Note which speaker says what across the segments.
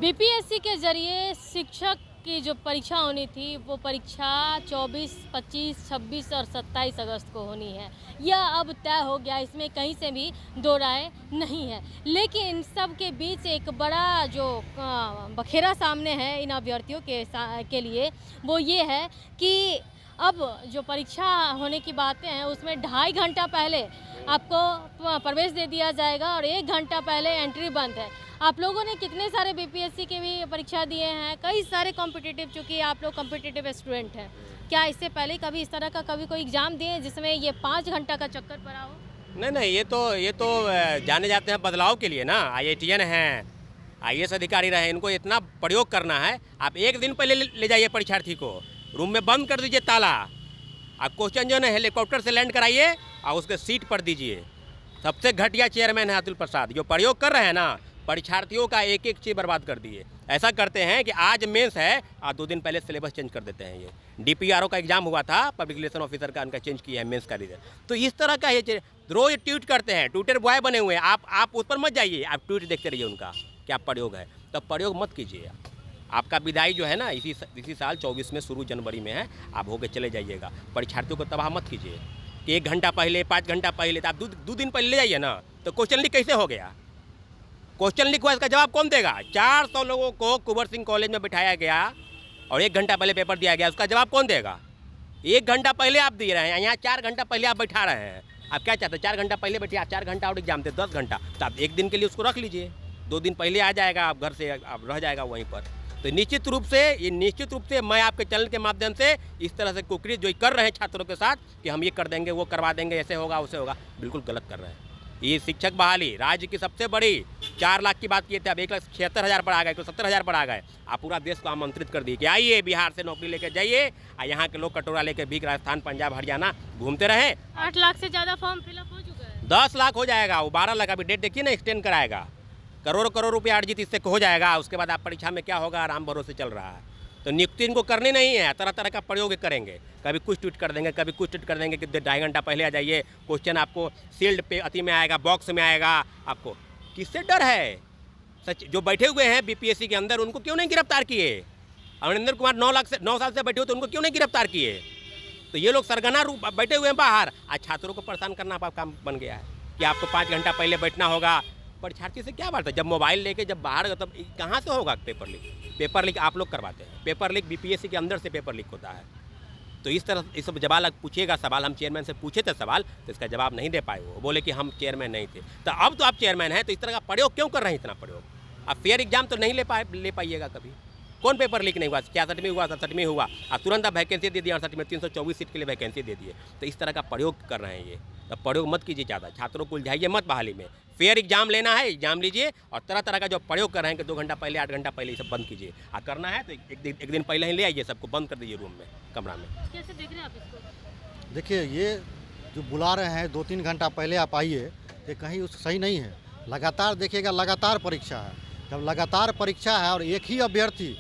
Speaker 1: BPSC के जरिए शिक्षक की जो परीक्षा होनी थी वो परीक्षा 24, 25, 26 और 27 अगस्त को होनी है। यह अब तय हो गया, इसमें कहीं से भी दो राय नहीं है। लेकिन इन सब के बीच एक बड़ा जो बखेरा सामने है इन अभ्यर्थियों के लिए, वो ये है कि अब जो परीक्षा होने की बातें हैं उसमें 2.5 घंटा पहले आपको प्रवेश दे दिया जाएगा और 1 घंटा पहले एंट्री बंद है। आप लोगों ने कितने सारे बीपीएससी के भी परीक्षा दिए हैं, कई सारे कॉम्पिटिटिव, चूँकि आप लोग कॉम्पिटिटिव स्टूडेंट हैं, क्या इससे पहले कभी इस तरह का कोई एग्ज़ाम दिए जिसमें ये 5 घंटा का चक्कर पड़ा हो?
Speaker 2: नहीं, ये तो जाने जाते हैं बदलाव के लिए ना। IITN हैं, IAS अधिकारी रहे, इनको इतना प्रयोग करना है। आप एक दिन पहले ले जाइए परीक्षार्थी को, रूम में बंद कर दीजिए ताला। आप क्वेश्चन जो है हेलीकॉप्टर से लैंड कराइए और उसके सीट पर दीजिए। सबसे घटिया चेयरमैन है अतुल प्रसाद, जो प्रयोग कर रहे हैं ना, परीक्षार्थियों का एक एक चीज़ बर्बाद कर दिए। ऐसा करते हैं कि आज मेंस है और 2 दिन पहले सिलेबस चेंज कर देते हैं। ये DPRO का एग्जाम हुआ था, पब्लिक रिलेशन ऑफिसर का, उनका चेंज किया है मेंस का रिजल्ट। तो इस तरह का ये रोज ट्वीट करते हैं, ट्विटर बॉय बने हुए हैं। आप उस पर मत जाइए, आप ट्वीट देखते रहिए उनका क्या प्रयोग है। तब प्रयोग मत कीजिए। आपका विदाई जो है ना इसी साल 24 में शुरू जनवरी में है, आप होके चले जाइएगा। परीक्षार्थियों को तबाह मत कीजिए कि 1 घंटा पहले, 5 घंटा पहले। तो आप 2 दिन पहले ले जाइए ना। तो क्वेश्चन लीक कैसे हो गया? क्वेश्चन लीक हुआ, इसका जवाब कौन देगा? 400 लोगों को कुंवर सिंह कॉलेज में बिठाया गया और 1 घंटा पहले पेपर दिया गया, उसका जवाब कौन देगा? 1 घंटा पहले आप दे रहे हैं, यहाँ 4 घंटा पहले आप बैठा रहे हैं। आप क्या चाहते हैं? 4 घंटा पहले बैठिए, आप 4 घंटा और एग्जाम दे 10 घंटा। तो आप 1 दिन के लिए उसको रख लीजिए, 2 दिन पहले आ जाएगा, आप घर से आप रह जाएगा वहीं पर। तो निश्चित रूप से मैं आपके चैनल के माध्यम से इस तरह से कुकरी जो कर रहे हैं छात्रों के साथ कि हम ये कर देंगे, वो करवा देंगे, ऐसे होगा वैसे होगा, बिल्कुल गलत कर रहे हैं। ये शिक्षक बहाली राज्य की सबसे बड़ी 4 लाख की बात किए थे, अब 1,76,000 पर आ गए, 1,70,000 पर आ गए। आप पूरा देश को आमंत्रित कर दिए कि आइए बिहार से नौकरी लेकर जाइए और यहाँ के लोग कटोरा लेकर भीख राजस्थान, पंजाब, हरियाणा घूमते रहे।
Speaker 1: 8 लाख से ज़्यादा फॉर्म फिलअप हो चुका है।
Speaker 2: 10 लाख हो जाएगा, वो 12 लाख अभी डेट देखिए ना, एक्सटेंड कराएगा। करोड़ रुपया अर्जित इससे हो जाएगा। उसके बाद आप परीक्षा में क्या होगा, आराम भरोसे चल रहा है। तो नियुक्ति इनको करनी नहीं है, तरह तरह का प्रयोग करेंगे। कभी कुछ ट्वीट कर देंगे, कभी कुछ ट्वीट कर देंगे कि 2.5 घंटा पहले आ जाइए, क्वेश्चन आपको सील्ड पे अति में आएगा, बॉक्स में आएगा। आपको किससे डर है? सच जो बैठे हुए हैं बीपीएससी के अंदर, उनको क्यों नहीं गिरफ्तार किए? अमरिंदर कुमार 9 साल से बैठे हुए, तो उनको क्यों नहीं गिरफ्तार किए? तो ये लोग सरगना रूप बैठे हुए हैं बाहर। आज छात्रों को परेशान करना आपका काम बन गया है कि आपको 5 घंटा पहले बैठना होगा। परीक्षार्थी से क्या बात है? जब मोबाइल लेके जब बाहर, तब कहाँ से होगा पेपर लीक? पेपर लीक आप लोग करवाते हैं। पेपर लीक बीपीएससी के अंदर से पेपर लीक होता है। तो इस तरह इस सब जवाब पूछिएगा सवाल। हम चेयरमैन से पूछे थे सवाल, तो इसका जवाब नहीं दे पाए। वो बोले कि हम चेयरमैन नहीं थे। तो अब तो आप चेयरमैन हैं, तो इस तरह का प्रयोग क्यों कर रहे हैं? इतना प्रयोग आप फेयर एग्जाम तो नहीं ले पाइएगा कभी। कौन पेपर लीक नहीं हुआ? 66 में हुआ, 67 में हुआ, और तुरंत आप वैकेंसी दे दिए। 68 में 324 सीट के लिए वैकेंसी दे दिए। तो इस तरह का प्रयोग कर रहे हैं ये। तो प्रयोग मत कीजिए ज़्यादा, छात्रों को उलझाइए मत बहाली में। फेयर एग्जाम लेना है, एग्जाम लीजिए, और तरह तरह का जो प्रयोग कर रहे हैं कि 2 घंटा पहले, 8 घंटा पहले, ये सब बंद कीजिए। करना है तो एक दिन पहले ही ले आइए, सबको बंद कर दीजिए रूम में, कमरा में।
Speaker 1: कैसे देख रहे हैं आप इसको?
Speaker 3: देखिए, ये जो बुला रहे हैं 2-3 घंटा पहले आप आइए, ये कहीं सही नहीं है। लगातार देखिएगा, लगातार परीक्षा है। जब लगातार परीक्षा है और एक ही अभ्यर्थी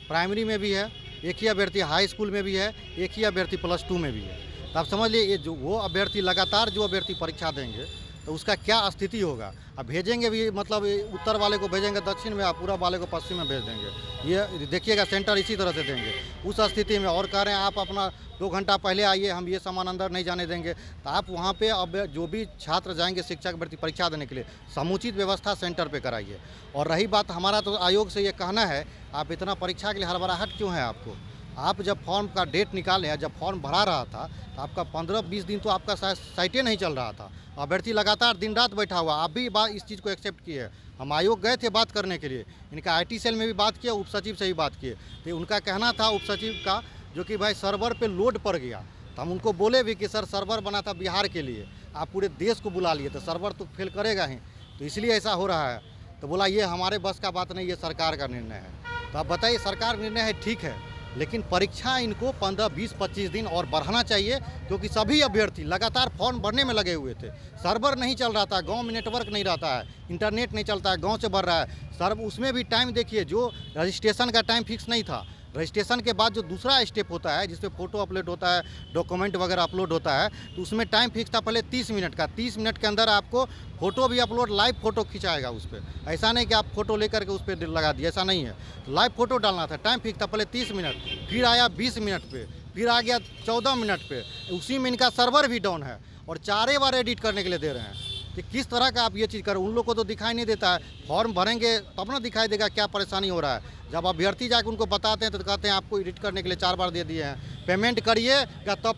Speaker 3: प्राइमरी में भी है, एक ही अभ्यर्थी हाई स्कूल में भी है, एक ही अभ्यर्थी +2 में भी है, तो आप समझ लीजिए, ये जो वो अभ्यर्थी लगातार जो अभ्यर्थी परीक्षा देंगे तो उसका क्या स्थिति होगा। अब भेजेंगे भी, मतलब उत्तर वाले को भेजेंगे दक्षिण में, और पूर्व वाले को पश्चिम में भेज देंगे। ये देखिएगा, सेंटर इसी तरह से देंगे उस स्थिति में। और कह रहे हैं आप अपना 2 घंटा पहले आइए, हम ये सामान अंदर नहीं जाने देंगे। तो आप वहाँ पे अब जो भी छात्र जाएंगे शिक्षक भर्ती परीक्षा देने के लिए, समुचित व्यवस्था सेंटर पे कराइए। और रही बात, हमारा तो आयोग से ये कहना है, आप इतना परीक्षा के लिए हड़बड़ाहट क्यों है आपको? आप जब फॉर्म का डेट निकाले हैं, जब फॉर्म भरा रहा था, तो आपका 15-20 दिन तो आपका साइटे नहीं चल रहा था। अभ्यर्थी लगातार दिन रात बैठा हुआ। आप भी इस चीज़ को एक्सेप्ट किए। हम आयोग गए थे बात करने के लिए, इनका IT सेल में भी बात किया, उप सचिव से भी बात किए। तो उनका कहना था उप सचिव का, जो कि भाई सर्वर पे लोड पड़ गया। तो हम उनको बोले भी कि सर, सर्वर बना था बिहार के लिए, आप पूरे देश को बुला लिए, तो सर्वर तो फेल करेगा ही, तो इसलिए ऐसा हो रहा है। तो बोला ये हमारे बस का बात नहीं, ये सरकार का निर्णय है। तो आप बताइए, सरकार निर्णय है ठीक है, लेकिन परीक्षा इनको 15, 20, 25 दिन और बढ़ाना चाहिए, क्योंकि सभी अभ्यर्थी लगातार फॉर्म भरने में लगे हुए थे। सर्वर नहीं चल रहा था, गांव में नेटवर्क नहीं रहता है, इंटरनेट नहीं चलता है, गांव से भर रहा है। सर उसमें भी टाइम देखिए, जो रजिस्ट्रेशन का टाइम फिक्स नहीं था, रजिस्ट्रेशन के बाद जो दूसरा स्टेप होता है जिसमें फ़ोटो अपलोड होता है, डॉक्यूमेंट वगैरह अपलोड होता है, तो उसमें टाइम फिक्स था पहले 30 मिनट का। 30 मिनट के अंदर आपको फ़ोटो भी अपलोड, लाइव फ़ोटो खिंचाएगा उस पर। ऐसा नहीं कि आप फ़ोटो लेकर के उस पर लगा दिए, ऐसा नहीं है। लाइव फ़ोटो डालना था, टाइम फिक्स था पहले 30 मिनट, फिर आया 20 मिनट पे, फिर आ गया 14 मिनट पे। उसी में इनका सर्वर भी डाउन है और 4 बार एडिट करने के लिए दे रहे हैं। कि किस तरह का आप ये चीज़ करें, उन लोग को तो दिखाई नहीं देता है। फॉर्म भरेंगे तब ना दिखाई देगा क्या परेशानी हो रहा है। जब अभ्यर्थी जाकर उनको बताते हैं तो कहते हैं आपको एडिट करने के लिए 4 बार दे दिए हैं, पेमेंट करिएगा तब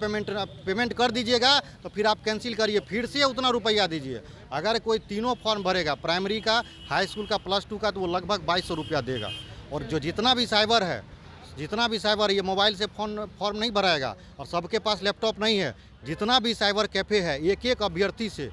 Speaker 3: पेमेंट कर दीजिएगा तो फिर आप कैंसिल करिए, फिर से उतना रुपया दीजिए। अगर कोई तीनों फॉर्म भरेगा, प्राइमरी का, हाई स्कूल का, +2 का, तो वो लगभग 2200 रुपया देगा। और जो जितना भी साइबर ये मोबाइल से फॉर्म नहीं भराएगा और सबके पास लैपटॉप नहीं है। जितना भी साइबर कैफ़े है, एक अभ्यर्थी से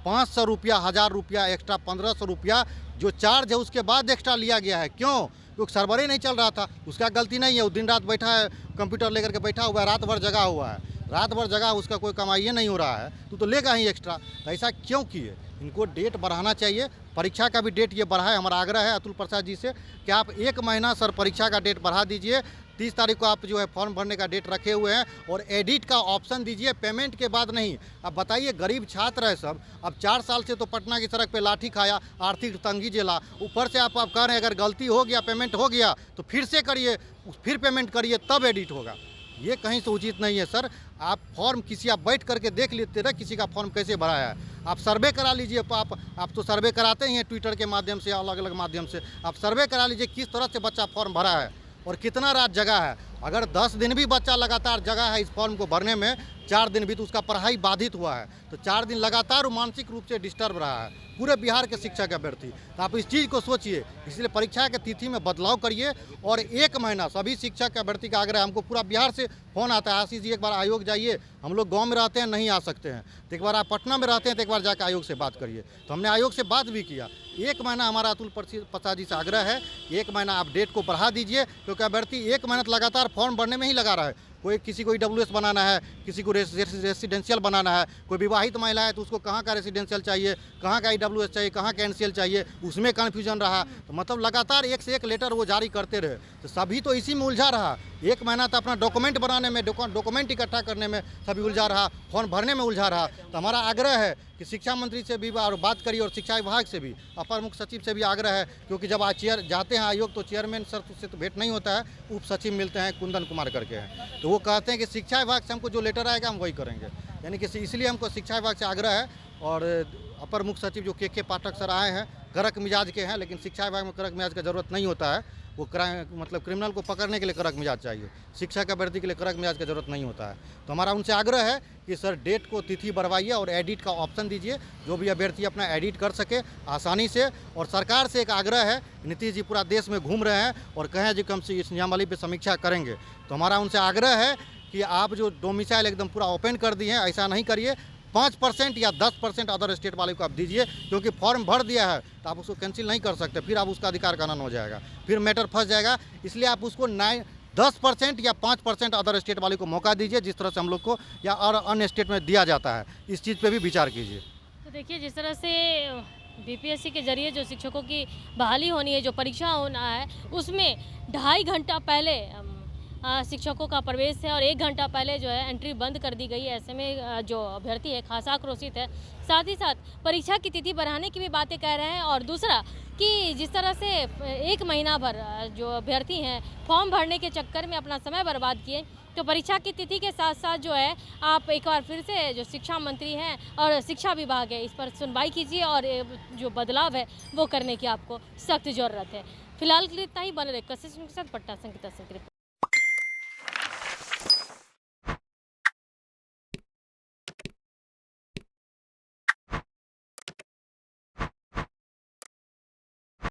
Speaker 3: 500 रुपया, 1000 रुपया एक्स्ट्रा, 1500 रुपया जो चार्ज है उसके बाद एक्स्ट्रा लिया गया है। क्यों? क्योंकि सर्वर ही नहीं चल रहा था। उसका गलती नहीं है, वो दिन रात बैठा है, कंप्यूटर लेकर के बैठा हुआ है, रात भर जगा हुआ है, रात भर जगा, उसका कोई कमाई नहीं हो रहा है तो लेगा ही एक्स्ट्रा। तो ऐसा क्यों किए? इनको डेट बढ़ाना चाहिए, परीक्षा का भी डेट ये बढ़ाए। हमारा आग्रह है अतुल प्रसाद जी से कि आप 1 महीना सर परीक्षा का डेट बढ़ा दीजिए। 30 तारीख को आप जो है फॉर्म भरने का डेट रखे हुए हैं और एडिट का ऑप्शन दीजिए, पेमेंट के बाद नहीं। अब बताइए, गरीब छात्र है सब, अब 4 साल से तो पटना की सड़क पे लाठी खाया, आर्थिक तंगी झेला, ऊपर से आप कह रहे हैं अगर गलती हो गया, पेमेंट हो गया तो फिर से करिए, फिर पेमेंट करिए तब एडिट होगा। ये कहीं से उचित नहीं है सर। आप फॉर्म आप बैठ करके देख लेते रहे किसी का फॉर्म कैसे भराया है। आप सर्वे करा लीजिए, आप तो सर्वे कराते ही हैं ट्विटर के माध्यम से, अलग अलग माध्यम से। आप सर्वे करा लीजिए किस तरह से बच्चा फॉर्म भरा है और कितना रात जगह है। अगर 10 दिन भी बच्चा लगातार जगह है इस फॉर्म को भरने में, 4 दिन भी तो उसका पढ़ाई बाधित हुआ है। तो 4 दिन लगातार मानसिक रूप से डिस्टर्ब रहा है पूरे बिहार के शिक्षक अभ्यर्थी। तो आप इस चीज़ को सोचिए, इसलिए परीक्षा के तिथि में बदलाव करिए और 1 महीना सभी शिक्षक अभ्यर्थी का आग्रह। हमको पूरा बिहार से फ़ोन आता है, आशीष जी एक बार आयोग जाइए, हम लोग गाँव में रहते हैं नहीं आ सकते हैं, तो एक बार आप पटना में रहते हैं तो एक बार जाकर आयोग से बात करिए। तो हमने आयोग से बात भी किया। 1 महीना हमारा अतुल प्रसाद जी से आग्रह है, 1 महीना आप डेट को बढ़ा दीजिए, क्योंकि अभ्यर्थी 1 महीना लगातार फॉर्म भरने में ही लगा रहा है। कोई किसी को EWS बनाना है, किसी को रेसिडेंशियल बनाना है, कोई विवाहित महिला है तो उसको कहाँ का रेसिडेंशियल चाहिए, कहाँ का EWS चाहिए, कहाँ का NCL चाहिए, उसमें कन्फ्यूजन रहा। तो मतलब लगातार एक से एक लेटर वो जारी करते रहे, तो सभी तो इसी में उलझा रहा। 1 महीना तो अपना डॉक्यूमेंट बनाने में, डॉक्यूमेंट इकट्ठा करने में सभी उलझा रहा, फॉर्म भरने में उलझा रहा। तो हमारा आग्रह है कि शिक्षा मंत्री से भी बात करिए और शिक्षा विभाग से भी, अपर मुख्य सचिव से भी आग्रह है, क्योंकि जब आज जाते हैं आयोग तो चेयरमैन सर से तो भेंट नहीं होता है, उप सचिव मिलते हैं, कुंदन कुमार करके हैं, तो वो कहते हैं कि शिक्षा विभाग से हमको जो लेटर आएगा हम वही करेंगे। यानी कि इसलिए हमको शिक्षा विभाग से आग्रह है। और अपर मुख्य सचिव जो के पाठक सर आए हैं, कड़क मिजाज के हैं, लेकिन शिक्षा विभाग में कड़क मिजाज का ज़रूरत नहीं होता है। वो मतलब क्रिमिनल को पकड़ने के लिए कड़क मिजाज चाहिए, शिक्षा के अभ्यर्थी के लिए कड़क मिजाज की जरूरत नहीं होता है। तो हमारा उनसे आग्रह है कि सर डेट को तिथि बढ़वाइए और एडिट का ऑप्शन दीजिए, जो भी अभ्यर्थी अपना एडिट कर सके आसानी से। और सरकार से एक आग्रह है, नीतीश जी पूरा देश में घूम रहे हैं और कहें जी हम इस नियमावली पर समीक्षा करेंगे, तो हमारा उनसे आग्रह है कि आप जो डोमिसाइल एकदम पूरा ओपन कर दिए हैं, ऐसा नहीं करिए। 5% या 10% अदर स्टेट वाले को आप दीजिए, क्योंकि फॉर्म भर दिया है तो आप उसको कैंसिल नहीं कर सकते, फिर आप उसका अधिकार कानून हो जाएगा, फिर मैटर फंस जाएगा। इसलिए आप उसको 10% या 5% अदर स्टेट वाले को मौका दीजिए, जिस तरह से हम लोग को या और अन्य स्टेट में दिया जाता है। इस चीज़ पे भी विचार कीजिए।
Speaker 1: तो देखिए, जिस तरह से BPSC के जरिए जो शिक्षकों की बहाली होनी है, जो परीक्षा होना है, उसमें 2.5 घंटा पहले शिक्षकों का प्रवेश है और 1 घंटा पहले जो है एंट्री बंद कर दी गई है। ऐसे में जो अभ्यर्थी है खासा आक्रोशित है। साथ ही साथ परीक्षा की तिथि बढ़ाने की भी बातें कह रहे हैं। और दूसरा कि जिस तरह से 1 महीना भर जो अभ्यर्थी हैं फॉर्म भरने के चक्कर में अपना समय बर्बाद किए, तो परीक्षा की तिथि के साथ साथ जो है आप एक बार फिर से जो शिक्षा मंत्री हैं और शिक्षा विभाग है, इस पर सुनवाई कीजिए और जो बदलाव है वो करने की आपको सख्त ज़रूरत है। फिलहाल के लिए इतना ही। बने रहे कशिश के साथ, पटना संगीता।